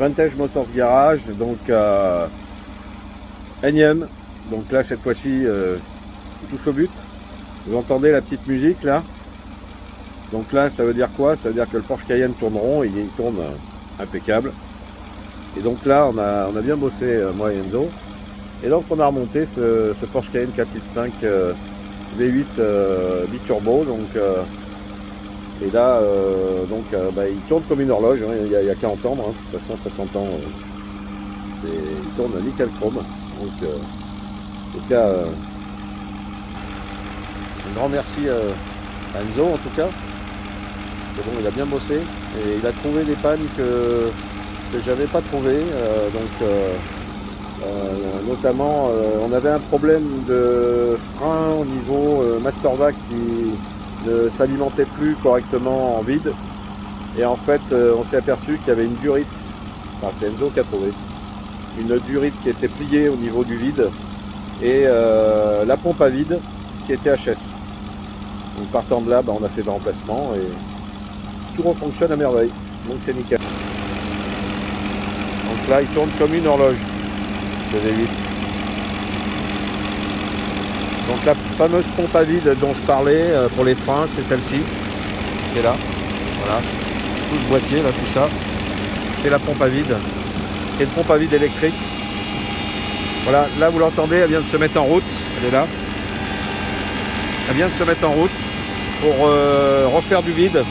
Vintage Motors Garage, donc énième. Donc là, cette fois-ci, on touche au but. Vous entendez la petite musique là? Donc là, ça veut dire quoi? Ça veut dire que le Porsche Cayenne tourne rond, il tourne impeccable. Et donc là, on a bien bossé, moi et Enzo. Et donc on a remonté ce Porsche Cayenne 4.5 V8 biturbo. Donc, et là, il tourne comme une horloge, hein, il n'y a qu'à entendre. Hein. De toute façon, ça s'entend. Il tourne nickel chrome. Donc, en tout cas, un grand merci à Enzo en tout cas. Parce que bon, il a bien bossé et il a trouvé des pannes que j'avais pas trouvées. Notamment, on avait un problème de frein au niveau Mastervac qui ne s'alimentait plus correctement en vide. Et en fait, on s'est aperçu qu'il y avait une durite, enfin c'est Enzo qui a trouvé, une durite qui était pliée au niveau du vide et la pompe à vide qui était HS. Donc partant de là, on a fait le remplacement et tout fonctionne à merveille. Donc c'est nickel. Donc là, il tourne comme une horloge, ce V8. Donc la fameuse pompe à vide dont je parlais pour les freins, c'est celle-ci qui est là. Voilà. Tout ce boîtier, là, tout ça, c'est la pompe à vide. C'est une pompe à vide électrique. Voilà, là vous l'entendez, elle vient de se mettre en route. Elle est là. Elle vient de se mettre en route pour refaire du vide.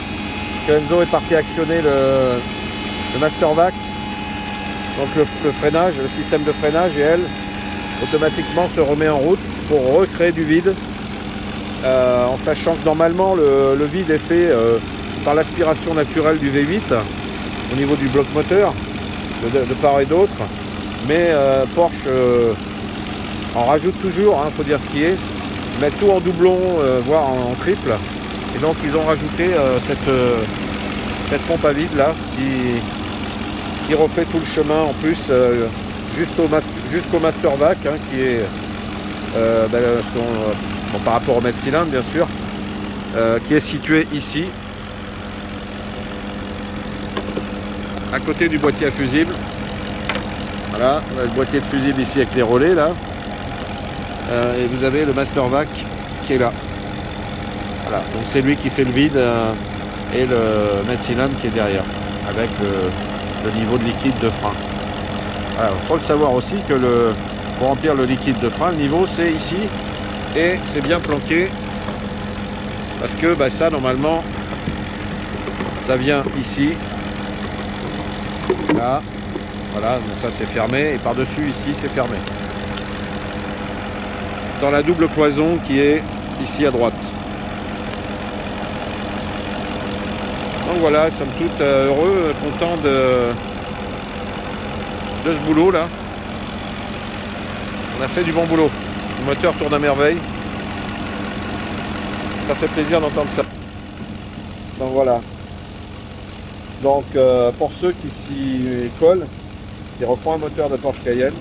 Enzo est parti actionner le Mastervac, donc le freinage, le système de freinage, et elle automatiquement se remet en route pour recréer du vide, en sachant que normalement le vide est fait par l'aspiration naturelle du V8 au niveau du bloc moteur de part et d'autre, mais Porsche en rajoute toujours, faut dire ce qui est, mettre tout en doublon, voire en triple. Et donc ils ont rajouté cette pompe à vide là qui refait tout le chemin en plus jusqu'au Mastervac, qui est par rapport au mètre cylindre bien sûr, qui est situé ici à côté du boîtier à fusible. Voilà, on a le boîtier de fusible ici avec les relais là, et vous avez le Mastervac qui est là. Voilà, donc c'est lui qui fait le vide et le mètre cylindre qui est derrière, avec le niveau de liquide de frein. Voilà, il faut le savoir aussi que pour remplir le liquide de frein, le niveau c'est ici et c'est bien planqué parce que ça normalement ça vient ici, là, voilà, donc ça c'est fermé et par-dessus ici c'est fermé. Dans la double cloison qui est ici à droite. Donc voilà, somme toute heureux, content de ce boulot là. On a fait du bon boulot. Le moteur tourne à merveille. Ça fait plaisir d'entendre ça. Donc voilà. Donc pour ceux qui s'y collent, qui refont un moteur de Porsche Cayenne,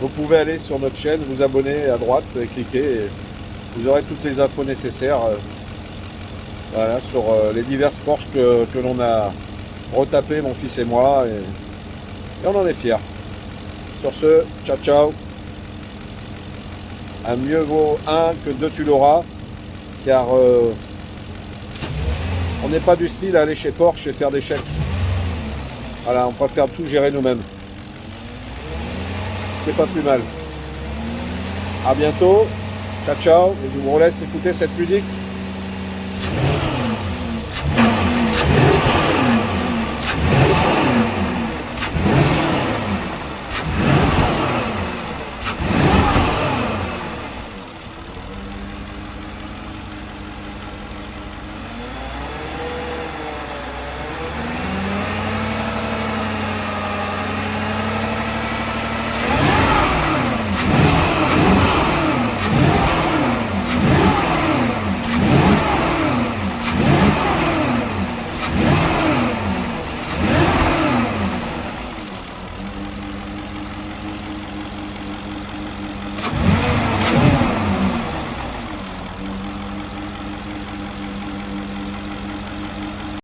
vous pouvez aller sur notre chaîne, vous abonner à droite et cliquer. Et vous aurez toutes les infos nécessaires. Voilà, sur les diverses Porsche que l'on a retapé, mon fils et moi, et on en est fiers. Sur ce, ciao ciao. Un mieux vaut un que deux tu l'auras, car on n'est pas du style à aller chez Porsche et faire des chèques. Voilà, on préfère tout gérer nous-mêmes. C'est pas plus mal. A bientôt, ciao ciao, et je vous laisse écouter cette musique.